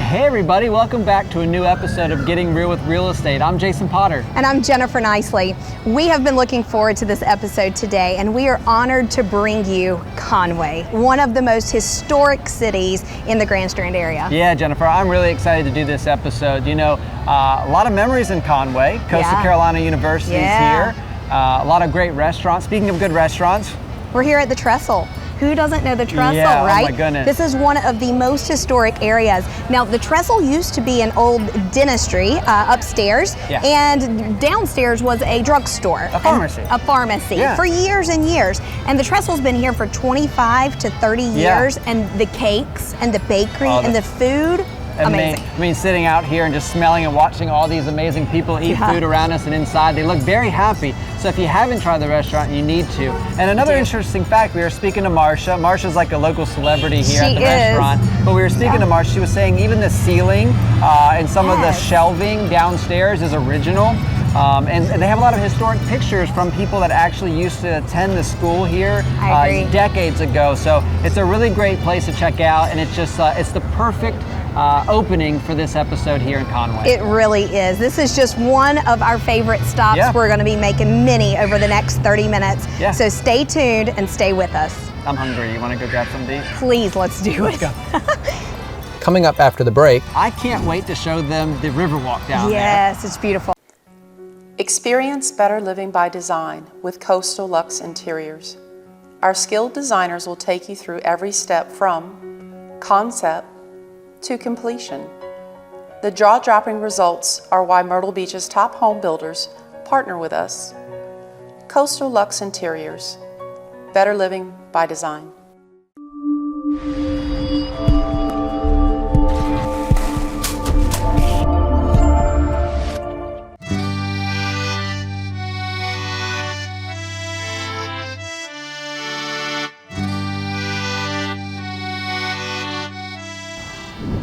Hey everybody, welcome back to a new episode of Getting Real with Real Estate. I'm Jason Potter. And I'm Jennifer Nicely. We have been looking forward to this episode today, and we are honored to bring you Conway, one of the most historic cities in the Grand Strand area. Yeah, Jennifer, I'm really excited to do this episode. You know, a lot of memories in Conway. Coastal Carolina University is here. A lot of great restaurants. Speaking of good restaurants, we're here at the Trestle. Who doesn't know the Trestle, right? Oh my goodness. This is one of the most historic areas. Now, the Trestle used to be an old dentistry upstairs, and downstairs was a drugstore. A pharmacy. A pharmacy for years and years. And the Trestle's been here for 25 to 30 years, and the cakes and the bakery and the food, amazing. I mean, sitting out here and just smelling and watching all these amazing people eat food around us and inside, they look very happy. So if you haven't tried the restaurant, you need to. And another interesting fact, we were speaking to Marsha. Marsha's like a local celebrity here at the restaurant. But we were speaking to Marsha, she was saying even the ceiling and some of the shelving downstairs is original. And they have a lot of historic pictures from people that actually used to attend the school here decades ago. So it's a really great place to check out, and it's just it's the perfect opening for this episode here in Conway. It really is. This is just one of our favorite stops. We're going to be making many over the next 30 minutes. So stay tuned and stay with us. I'm hungry. You want to go grab some of these? Please, let's do it. Let's go. Coming up after the break, I can't wait to show them the Riverwalk down there. Yes, it's beautiful. Experience better living by design with Coastal Luxe Interiors. Our skilled designers will take you through every step from concept to completion. The jaw-dropping results are why Myrtle Beach's top home builders partner with us. Coastal Luxe Interiors. Better living by design.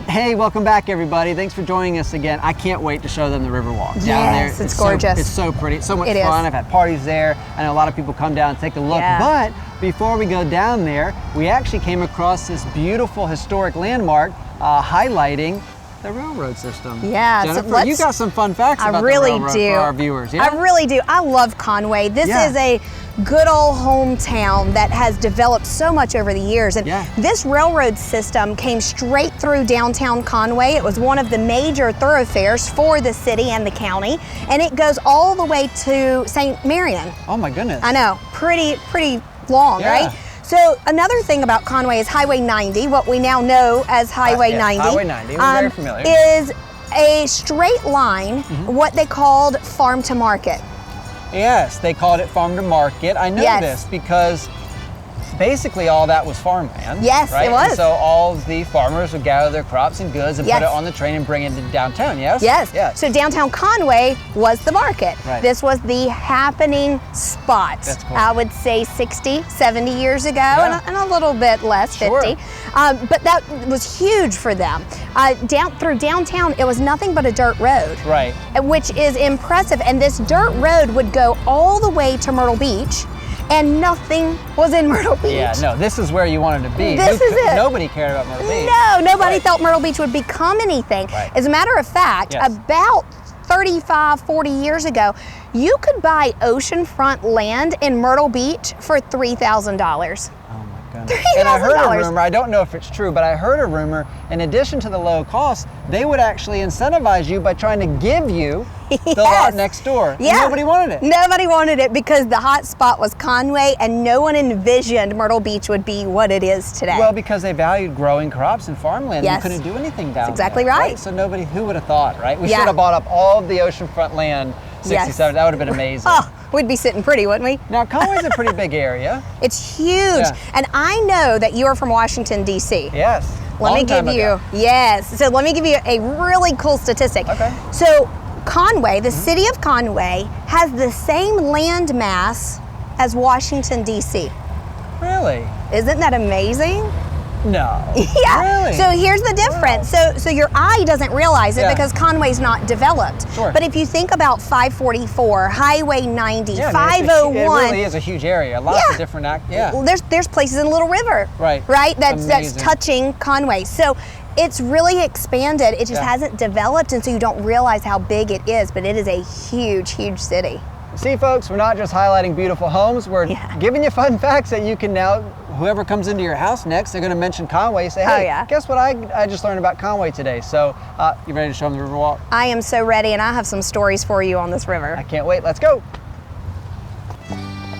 Hey, welcome back everybody. Thanks for joining us again. I can't wait to show them the Riverwalk down there. Yes, it's gorgeous. It's so pretty. It's so much fun. I've had parties there. I know a lot of people come down and take a look. But before we go down there, we actually came across this beautiful historic landmark highlighting the railroad system. Yeah, Jennifer, you got some fun facts about the railroad for our viewers. I really do. I love Conway. This is a good old hometown that has developed so much over the years. And this railroad system came straight through downtown Conway. It was one of the major thoroughfares for the city and the county. And it goes all the way to St. Marion. Oh my goodness. I know, pretty long, right? So another thing about Conway is Highway 90, what we now know as Highway 90. Highway 90, we're very familiar. Is a straight line, what they called farm to market. Yes, they called it farm to market. I know this because basically all that was farmland. Yes, right? it was. And so all the farmers would gather their crops and goods and put it on the train and bring it to downtown, yes? Yes. So downtown Conway was the market. Right. This was the happening spot. That's cool. I would say 60, 70 years ago, and a little bit less, 50. But that was huge for them. Down through downtown, it was nothing but a dirt road. Right. Which is impressive. And this dirt road would go all the way to Myrtle Beach, and nothing was in Myrtle Beach. Yeah, no, this is where you wanted to be. This is it. Nobody cared about Myrtle Beach. No, nobody thought Myrtle Beach would become anything. Right. As a matter of fact, about 35, 40 years ago, you could buy oceanfront land in Myrtle Beach for $3,000. And I heard a rumor, I don't know if it's true, but I heard a rumor, in addition to the low cost, they would actually incentivize you by trying to give you the lot next door. Yeah. Nobody wanted it. Nobody wanted it because the hot spot was Conway, and no one envisioned Myrtle Beach would be what it is today. Well, because they valued growing crops and farmland. You couldn't do anything down there. Exactly right. So nobody, who would have thought, right? We should have bought up all of the oceanfront land, 67, that would have been amazing. We'd be sitting pretty, wouldn't we? Now, Conway's a pretty big area. It's huge. And I know that you are from Washington, D.C. Yes. Let me give you, so let me give you a really cool statistic. So Conway, the city of Conway, has the same land mass as Washington, D.C. Really? Isn't that amazing? No. Yeah. Really? So here's the difference. Wow. So your eye doesn't realize it because Conway's not developed. Sure. But if you think about 544, Highway 90, 501. It really is a huge area. Lots of different There's places in Little River. Right. That's touching Conway. So It's really expanded. It just hasn't developed, and so you don't realize how big it is, but it is a huge, huge city. See, folks, we're not just highlighting beautiful homes, we're giving you fun facts that you can now, whoever comes into your house next, they're gonna mention Conway, say, hey, guess what I just learned about Conway today. So, you ready to show them the Riverwalk? I am so ready, and I have some stories for you on this river. I can't wait, let's go.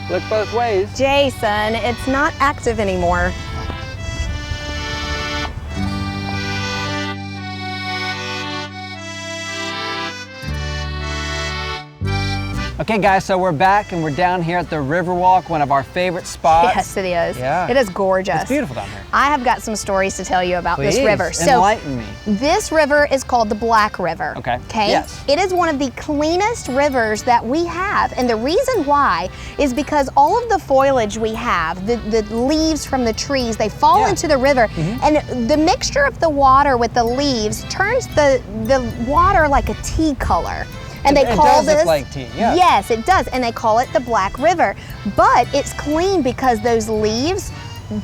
Look both ways. Jason, it's not active anymore. Okay guys, so we're back and we're down here at the Riverwalk, one of our favorite spots. Yes, it is. Yeah. It is gorgeous. It's beautiful down here. I have got some stories to tell you about this river. Enlighten me. This river is called the Black River. Okay. Yes. It is one of the cleanest rivers that we have, and the reason why is because all of the foliage we have, the leaves from the trees, they fall into the river, and the mixture of the water with the leaves turns the water like a tea color. And they call this, look like tea, yes, it does, and they call it the Black River. But it's clean because those leaves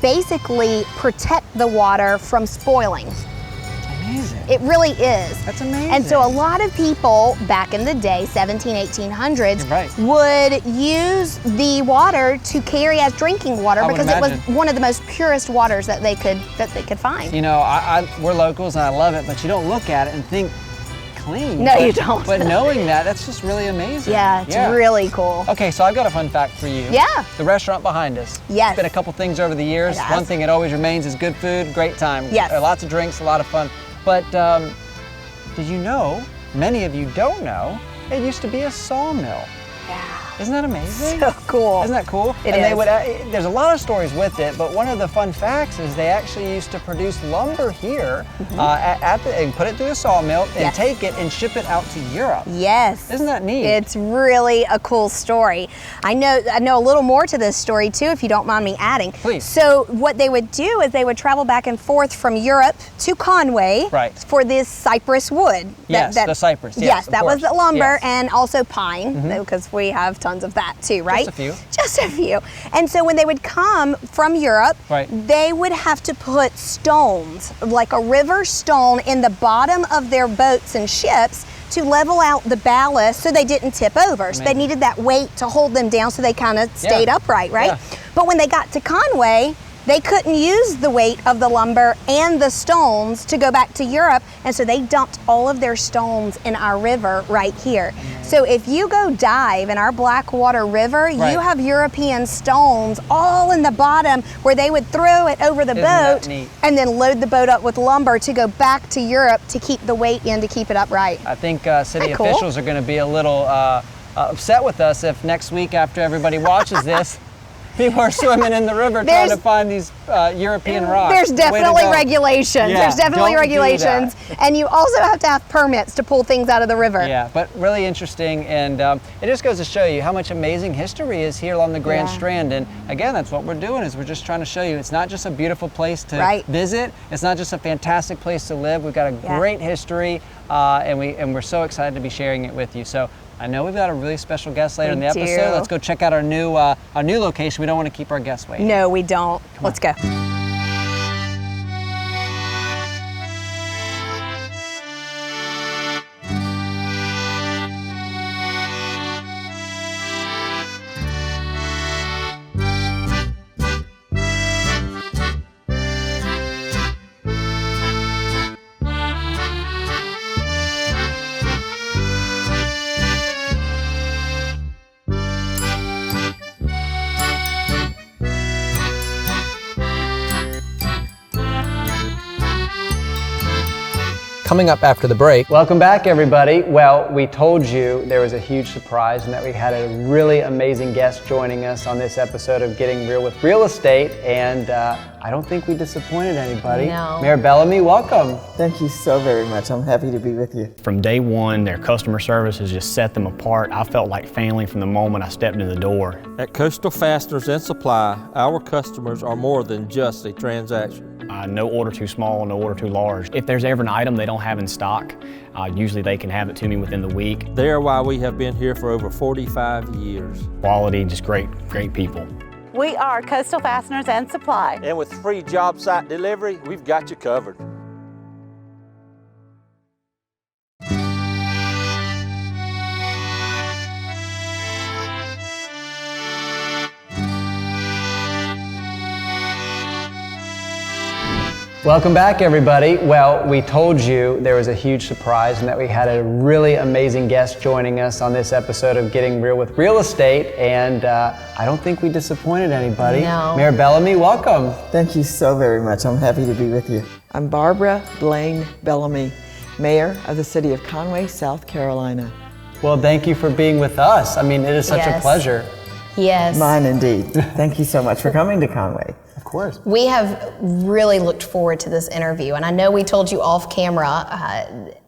basically protect the water from spoiling. Amazing. It really is. That's amazing. And so a lot of people back in the day, 1800s, would use the water to carry as drinking water because it was one of the most purest waters that they could find. You know, we're locals and I love it, but you don't look at it and think clean. No, you don't. But knowing that's just really amazing. Yeah, it's really cool. Okay, so I've got a fun fact for you. Yeah. The restaurant behind us. Yes. It's been a couple things over the years. One thing it always remains is good food, great time. Yes. Lots of drinks, a lot of fun. But did you know, many of you don't know, it used to be a sawmill. Yeah. Isn't that amazing? So cool. Isn't that cool? It and is. They would, there's a lot of stories with it, but one of the fun facts is they actually used to produce lumber here and put it through a sawmill and take it and ship it out to Europe. Yes. Isn't that neat? It's really a cool story. I know a little more to this story too, if you don't mind me adding. Please. So what they would do is they would travel back and forth from Europe to Conway for this cypress wood. The cypress. Yes, that was the lumber and also pine, because we have tons of that too, right? Just a few. Just a few. And so when they would come from Europe, they would have to put stones, like a river stone, in the bottom of their boats and ships to level out the ballast so they didn't tip over. So they needed that weight to hold them down so they kind of stayed upright, right? Yeah. But when they got to Conway, they couldn't use the weight of the lumber and the stones to go back to Europe, and so they dumped all of their stones in our river right here. So if you go dive in our Blackwater River, you have European stones all in the bottom where they would throw it over the boat and then load the boat up with lumber to go back to Europe to keep the weight in to keep it upright. I think city officials are going to be a little upset with us if next week after everybody watches this, people are swimming in the river trying to find these European rocks. There's definitely regulations. Yeah, there's definitely regulations. And you also have to have permits to pull things out of the river. Yeah, but really interesting. And it just goes to show you how much amazing history is here along the Grand Strand. And again, that's what we're doing, is we're just trying to show you it's not just a beautiful place to visit. It's not just a fantastic place to live. We've got a great history and we're so excited to be sharing it with you. So I know we've got a really special guest later in the episode. Let's go check out our new location. We don't want to keep our guests waiting. No, we don't. Let's go. Coming up after the break. Welcome back, everybody. Well, we told you there was a huge surprise and that we had a really amazing guest joining us on this episode of Getting Real with Real Estate, and I don't think we disappointed anybody. No. Mayor Bellamy, welcome. Thank you so very much. I'm happy to be with you. From day one, their customer service has just set them apart. I felt like family from the moment I stepped in the door. At Coastal Fasteners and Supply, our customers are more than just a transaction. No order too small, no order too large. If there's ever an item they don't have in stock, usually they can have it to me within the week. They are why we have been here for over 45 years. Quality, just great people. We are Coastal Fasteners and Supply. And with free job site delivery, we've got you covered. Welcome back, everybody. Well, we told you there was a huge surprise and that we had a really amazing guest joining us on this episode of Getting Real with Real Estate, and I don't think we disappointed anybody. No. Mayor Bellamy, welcome. Thank you so very much. I'm happy to be with you. I'm Barbara Blaine Bellamy, Mayor of the City of Conway, South Carolina. Well, thank you for being with us. I mean, it is such a pleasure. Yes. Mine indeed. Thank you so much for coming to Conway. Of course. We have really looked forward to this interview, and I know we told you off camera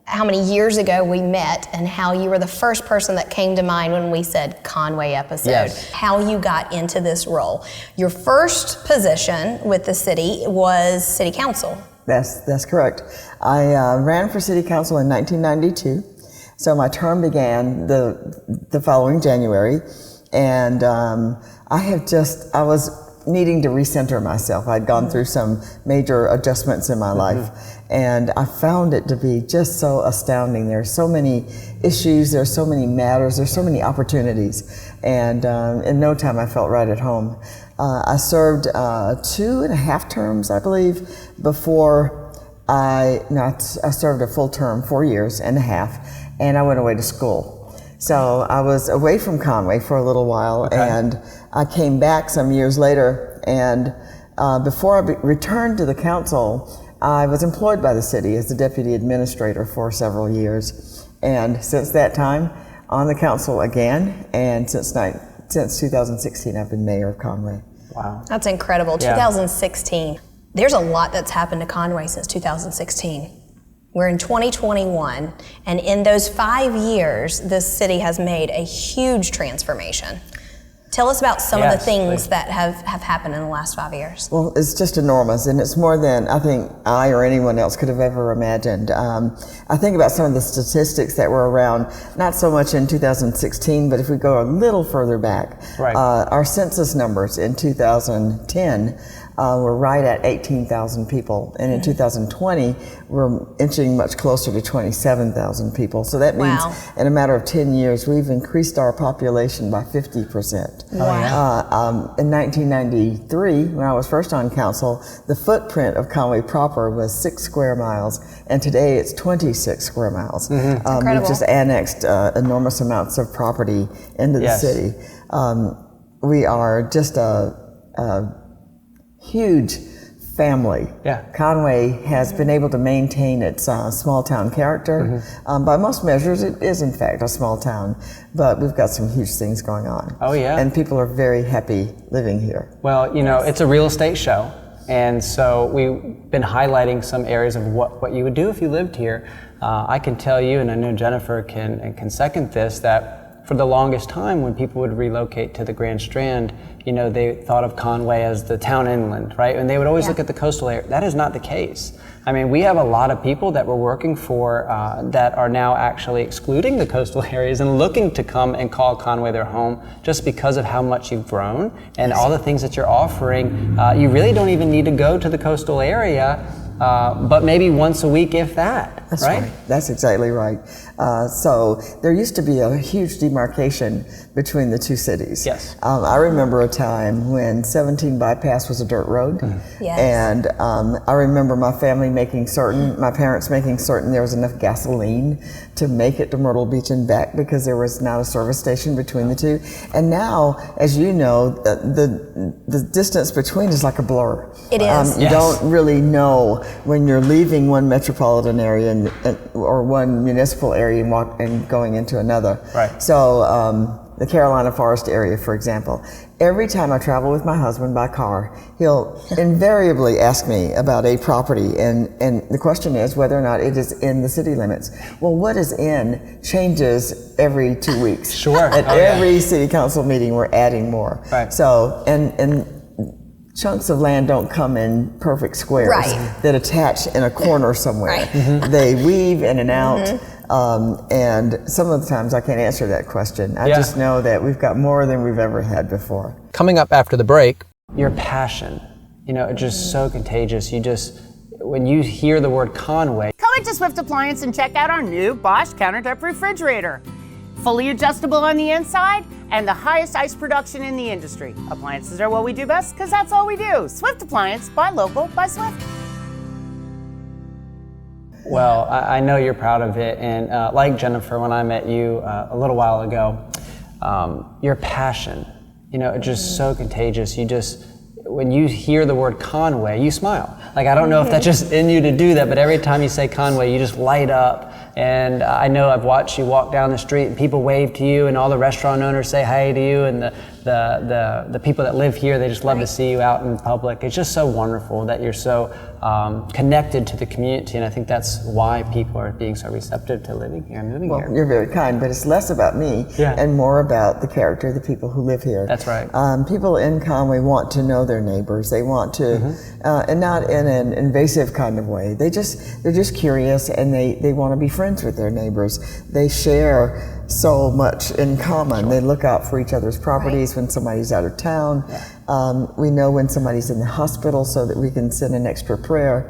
how many years ago we met and how you were the first person that came to mind when we said Conway episode. Yes. How you got into this role. Your first position with the city was city council. That's correct. I ran for city council in 1992, so my term began the following January, and I was needing to recenter myself. I'd gone through some major adjustments in my life, and I found it to be just so astounding. There's so many issues, there's so many matters, there's so many opportunities, and in no time I felt right at home. I served 2.5 terms, I believe, before I served a full term, 4.5 years, and I went away to school. So I was away from Conway for a little while, and I came back some years later, and before I returned to the council, I was employed by the city as the deputy administrator for several years. And since that time, on the council again, and since 2016, I've been mayor of Conway. Wow. That's incredible. Yeah. 2016. There's a lot that's happened to Conway since 2016. We're in 2021, and in those 5 years, this city has made a huge transformation. Tell us about some of the things that have happened in the last 5 years. Well, it's just enormous, and it's more than I think I or anyone else could have ever imagined. I think about some of the statistics that were around, not so much in 2016, but if we go a little further back, our census numbers in 2010 we're right at 18,000 people, and in 2020 we're inching much closer to 27,000 people. So that means in a matter of 10 years we've increased our population by 50%. Wow. In 1993, when I was first on council, the footprint of Conway proper was 6 square miles, and today it's 26 square miles. We've just annexed enormous amounts of property into the city. We are just a huge family. Conway has been able to maintain its small town character. By most measures, it is in fact a small town, but we've got some huge things going on. Oh yeah. And people are very happy living here. Well, you know, it's a real estate show, and so we've been highlighting some areas of what you would do if you lived here. I can tell you, and I know Jennifer can second this, that for the longest time when people would relocate to the Grand Strand, you know, they thought of Conway as the town inland, right? And they would always look at the coastal area. That is not the case. I mean, we have a lot of people that we're working for that are now actually excluding the coastal areas and looking to come and call Conway their home just because of how much you've grown and all the things that you're offering. You really don't even need to go to the coastal area, but maybe once a week, if that. That's right. That's exactly right. So there used to be a huge demarcation between the two cities. Yes. I remember a time when 17 Bypass was a dirt road. Yes. And I remember my parents making certain there was enough gasoline to make it to Myrtle Beach and back because there was not a service station between the two. And now, as you know, the distance between is like a blur. It is. You don't really know when you're leaving one metropolitan area or one municipal area and going into another. Right. So the Carolina Forest area, for example, every time I travel with my husband by car, he'll invariably ask me about a property, and the question is whether or not it is in the city limits. Well, what is in changes every 2 weeks. Sure. At every city council meeting, we're adding more. Right. So, and chunks of land don't come in perfect squares that attach in a corner somewhere. They weave in and out. And some of the times I can't answer that question. I just know that we've got more than we've ever had before. Coming up after the break. Your passion, you know, it's just so contagious. When you hear the word Conway. Come into Swift Appliance and check out our new Bosch countertop refrigerator. Fully adjustable on the inside and the highest ice production in the industry. Appliances are what we do best because that's all we do. Swift Appliance, buy local, buy Swift. Well, I know you're proud of it, and like Jennifer, when I met you a little while ago, your passion, it's just so contagious. When you hear the word Conway, you smile. Like, I don't know if that's just in you to do that, but every time you say Conway, you just light up. And I know I've watched you walk down the street and people wave to you, and all the restaurant owners say hi to you, and the people that live here, they just love to see you out in public. It's just so wonderful that you're so connected to the community, and I think that's why people are being so receptive to living here and moving here. Well, you're very kind, but it's less about me and more about the character of the people who live here. That's right. People in Conway want to know their neighbors. They want to, and not in an invasive kind of way. They're just curious, and they want to be friends with their neighbors. They share so much in common. They look out for each other's properties when somebody's out of town. We know when somebody's in the hospital so that we can send an extra prayer.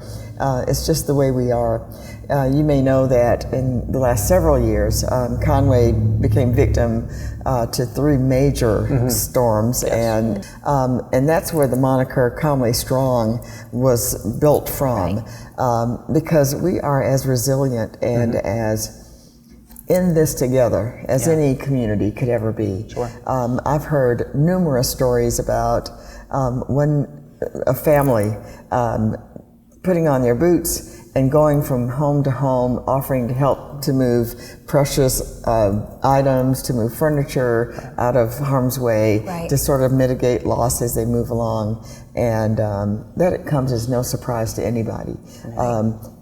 It's just the way we are. You may know that in the last several years, Conway became victim to 3 major storms, and that's where the moniker Conway Strong was built from, because we are as resilient and as in this together as any community could ever be. Sure. I've heard numerous stories about a family putting on their boots and going from home to home, offering to help to move precious items, to move furniture out of harm's way, to sort of mitigate loss as they move along. And that it comes as no surprise to anybody.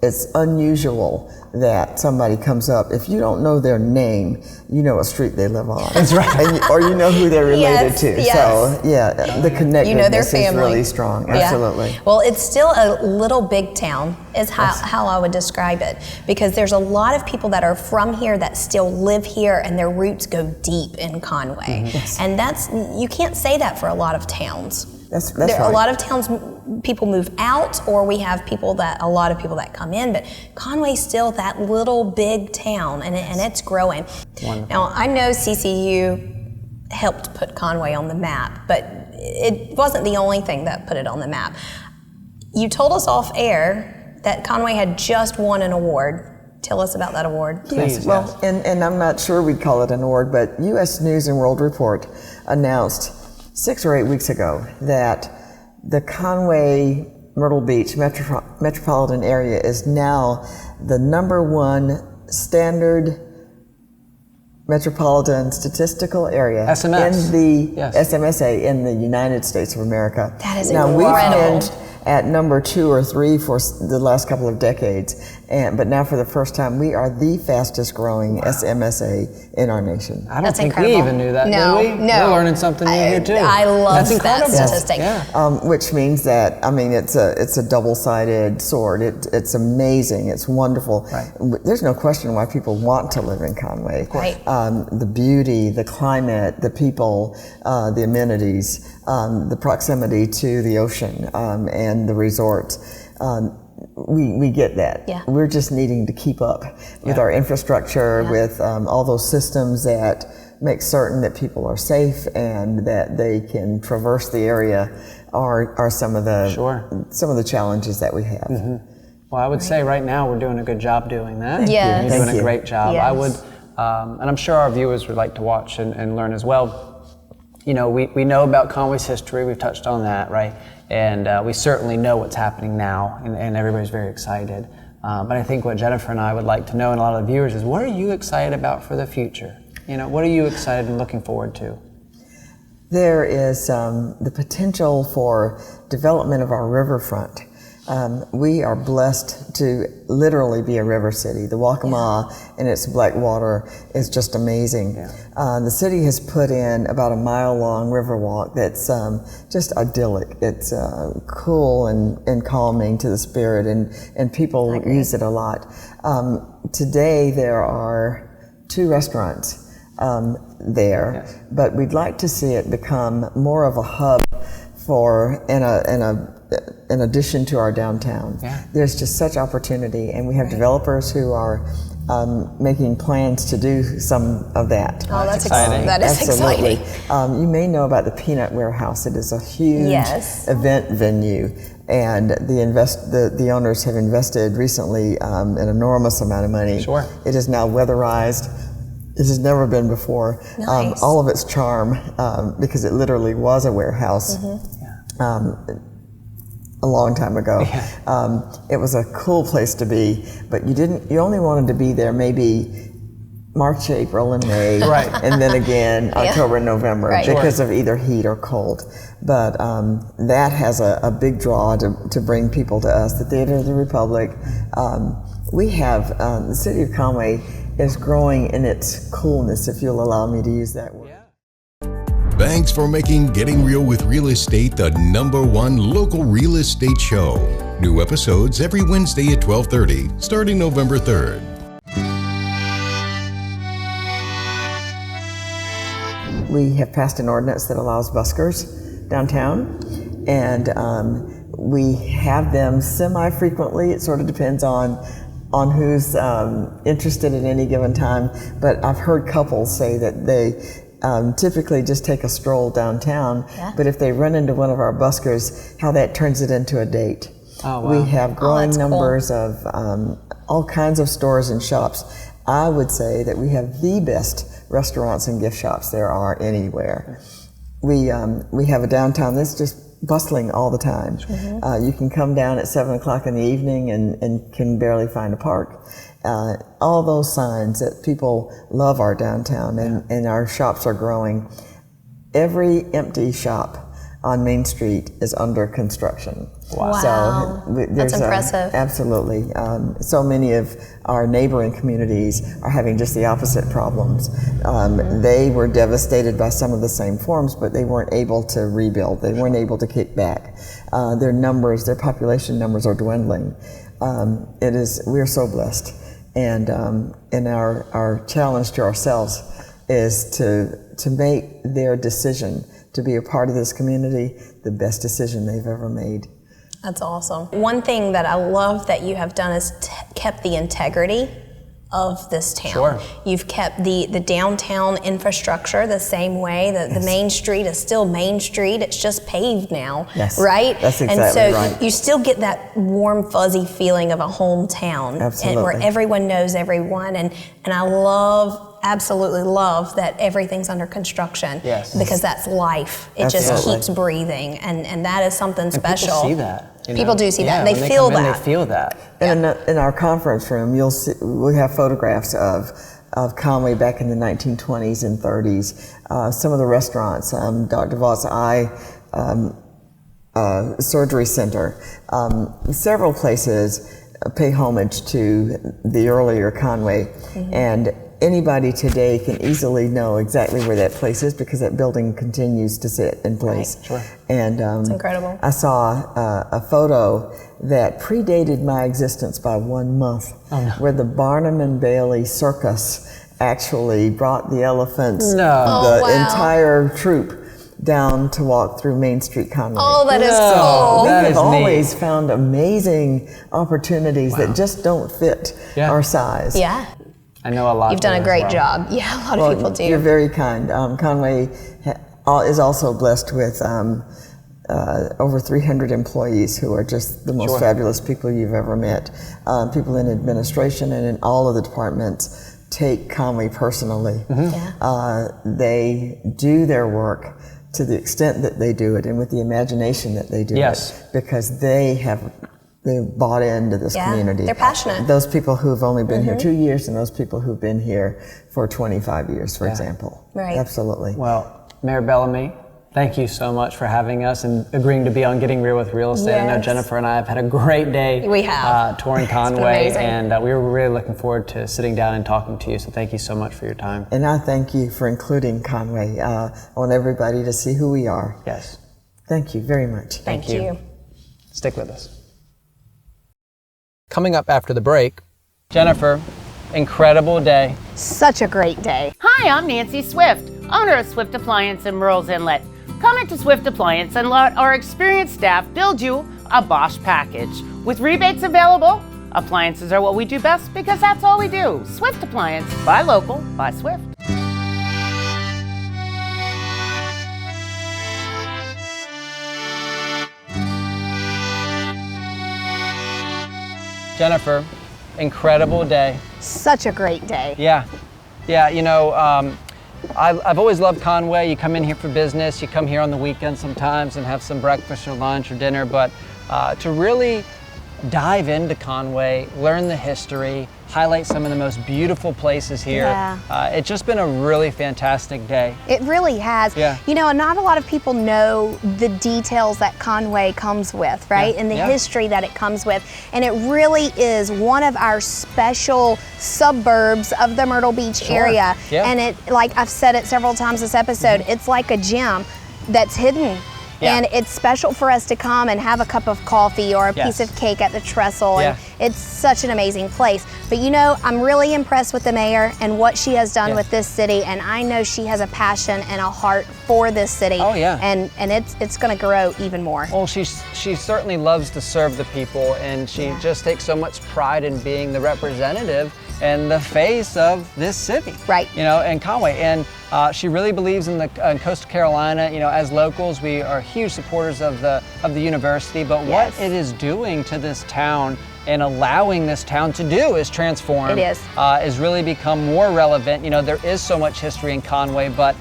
It's unusual that somebody comes up. If you don't know their name, you know what street they live on. That's right. Or you know who they're related to. Yes. So the connectedness is really strong. Yeah. Absolutely. Well, it's still a little big town is how I would describe it, because there's a lot of people that are from here that still live here, and their roots go deep in Conway. And you can't say that for a lot of towns. That's right. right. A lot of towns, people move out, or we have a lot of people that come in, but Conway's still that little big town, and it's growing. Wonderful. Now, I know CCU helped put Conway on the map, but it wasn't the only thing that put it on the map. You told us off air that Conway had just won an award. Tell us about that award. Yes, well, and I'm not sure we'd call it an award, but U.S. News and World Report announced 6 or 8 weeks ago that the Conway Myrtle Beach metropolitan area is now the #1 standard metropolitan statistical area SMS. in the SMSA in the United States of America. That is now, incredible. we've been at #2 or 3 for the last couple of decades, but now for the first time we are the fastest growing SMSA in our nation. I don't That's think incredible. we even knew that, No, did we? no. We're learning something new here too. I love That's that incredible. statistic. Which means that, I mean, it's a double-sided sword. It's amazing. It's wonderful. Right. There's no question why people want to live in Conway. Right. The beauty, the climate, the people, the amenities, the proximity to the ocean, and the resorts. We get that. Yeah. We're just needing to keep up with our infrastructure, with all those systems that make certain that people are safe and that they can traverse the area are some of the challenges that we have. Well, I would say right now we're doing a good job doing that. Yes. You're doing Thank a you. great job. Yes. I would, and I'm sure our viewers would like to watch and learn as well. You know, we know about Conway's history. We've touched on that, right? And we certainly know what's happening now, and everybody's very excited. But I think what Jennifer and I would like to know, and a lot of the viewers, is what are you excited about for the future? You know, what are you excited and looking forward to? There is the potential for development of our riverfront. We are blessed to literally be a river city. The Waccamaw and its black water is just amazing. The city has put in about a mile-long river walk that's just idyllic. It's cool and calming to the spirit, and people use it a lot. Today there are 2 restaurants there, but we'd like to see it become more of a hub for in addition to our downtown. There's just such opportunity, and we have developers who are making plans to do some of that. Oh, that's exciting. That is Absolutely. exciting. You may know about the Peanut Warehouse. It is a huge event venue, and the owners have invested recently an enormous amount of money. Sure. It is now weatherized. It has never been before. Nice. All of its charm, because it literally was a warehouse. A long time ago. It was a cool place to be, but you only wanted to be there maybe March, April, and May, right, and then again October and November, right, because of either heat or cold. But that has a big draw to bring people to us. The Theater of the Republic. We have the city of Conway is growing in its coolness, if you'll allow me to use that word. Thanks for making Getting Real with Real Estate the #1 local real estate show. New episodes every Wednesday at 12:30, starting November 3rd. We have passed an ordinance that allows buskers downtown, and we have them semi-frequently. It sort of depends on who's interested at any given time, but I've heard couples say that they typically just take a stroll downtown, but if they run into one of our buskers, how that turns it into a date. Oh, wow. We have growing that's numbers of all kinds of stores and shops. I would say that we have the best restaurants and gift shops there are anywhere. We have a downtown that's just bustling all the time. You can come down at 7 o'clock in the evening and can barely find a park. All those signs that people love our downtown, and our shops are growing. Every empty shop on Main Street is under construction. Wow. So That's impressive. Absolutely. So many of our neighboring communities are having just the opposite problems. They were devastated by some of the same forms, but they weren't able to rebuild. They weren't able to kick back. Their population numbers are dwindling. We're so blessed. And our challenge to ourselves is to make their decision to be a part of this community the best decision they've ever made. That's awesome. One thing that I love that you have done is kept the integrity of this town. Sure. You've kept the downtown infrastructure the same way. The main street is still Main Street. It's just paved now, right? That's exactly and so right. you still get that warm, fuzzy feeling of a hometown, Absolutely. and where everyone knows everyone. And I absolutely love that everything's under construction, because that's life. It just keeps breathing, and that is something special. People see that. People do see that. And they when feel come in, that. they feel that. And in our conference room, you'll see we have photographs of Conway back in the 1920s and 30s. Some of the restaurants, Dr. Vaught's Eye Surgery Center, several places pay homage to the earlier Conway, and anybody today can easily know exactly where that place is because that building continues to sit in place. Right. Sure. And it's incredible. I saw a photo that predated my existence by 1 month, where the Barnum and Bailey Circus actually brought the elephants, entire troupe, down to walk through Main Street Conway. Oh, that is cool. We That have is always found amazing opportunities that just don't fit our size. Yeah. I know a lot. You've done a great job. Yeah, a lot of people do. You're very kind. Conway is also blessed with over 300 employees who are just the most fabulous people you've ever met. People in administration and in all of the departments take Conway personally. They do their work to the extent that they do it and with the imagination that they do it, because they bought into this community. They're passionate. Those people who've only been here 2 years and those people who've been here for 25 years, for example. Right. Absolutely. Well, Mayor Bellamy, thank you so much for having us and agreeing to be on Getting Real with Real Estate. I know Jennifer and I have had a great day. We have. Touring It's been Conway, amazing. and we were really looking forward to sitting down and talking to you. So thank you so much for your time. And I thank you for including Conway. I want everybody to see who we are. Yes. Thank you very much. Thank you. Stick with us. Coming up after the break. Jennifer, incredible day. Such a great day. Hi, I'm Nancy Swift, owner of Swift Appliance in Murrells Inlet. Come into Swift Appliance and let our experienced staff build you a Bosch package. With rebates available, appliances are what we do best because that's all we do. Swift Appliance, buy local, buy Swift. Jennifer, incredible day. Such a great day. Yeah, you know, I've always loved Conway. You come in here for business, you come here on the weekend sometimes and have some breakfast or lunch or dinner, but to really dive into Conway, learn the history, highlight some of the most beautiful places here. Yeah. It's just been a really fantastic day. It really has. Yeah. You know, not a lot of people know the details that Conway comes with, right? And the history that it comes with. And it really is one of our special suburbs of the Myrtle Beach area. Yeah. And it, like I've said it several times this episode, it's like a gem that's hidden. Yeah. And it's special for us to come and have a cup of coffee or a piece of cake at the trestle. And it's such an amazing place. But you know, I'm really impressed with the mayor and what she has done with this city. And I know she has a passion and a heart for this city. Oh yeah. And it's going to grow even more. Well, she certainly loves to serve the people, and she just takes so much pride in being the representative and the face of this city. Right. You know, and Conway. And she really believes in Coastal Carolina. You know, as locals, we are huge supporters of the university, but what it is doing to this town and allowing this town to do is transform. It is really become more relevant. You know, there is so much history in Conway, but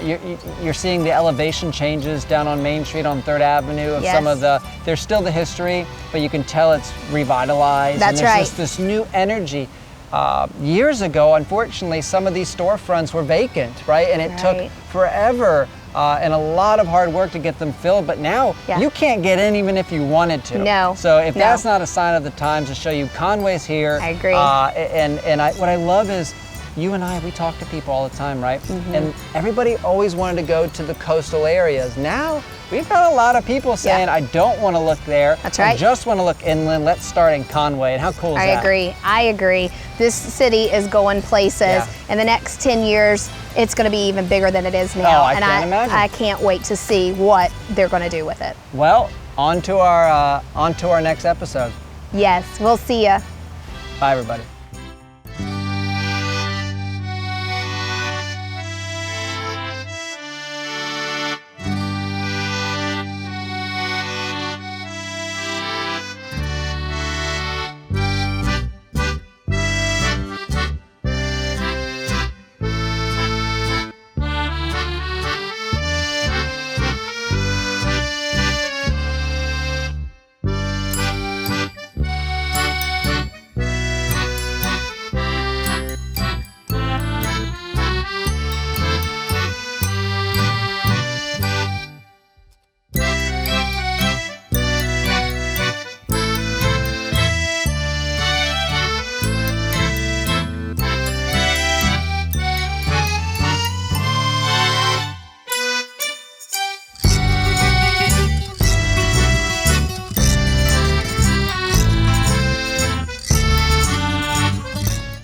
you're seeing the elevation changes down on Main Street on 3rd Avenue of some of there's still the history, but you can tell it's revitalized. That's and there's right. just this new energy. Years ago, unfortunately, some of these storefronts were vacant, right? And it took forever and a lot of hard work to get them filled, but now you can't get in even if you wanted to. No. So if that's not a sign of the times to show you Conway's here. I agree. What I love is you and we talk to people all the time, right? And everybody always wanted to go to the coastal areas. Now, we've got a lot of people saying, I don't want to look there. That's right. I just want to look inland. Let's start in Conway. And how cool is that? I agree. This city is going places. In the next 10 years, it's going to be even bigger than it is now. I can't imagine. I can't wait to see what they're going to do with it. Well, on to our next episode. Yes, we'll see ya. Bye, everybody.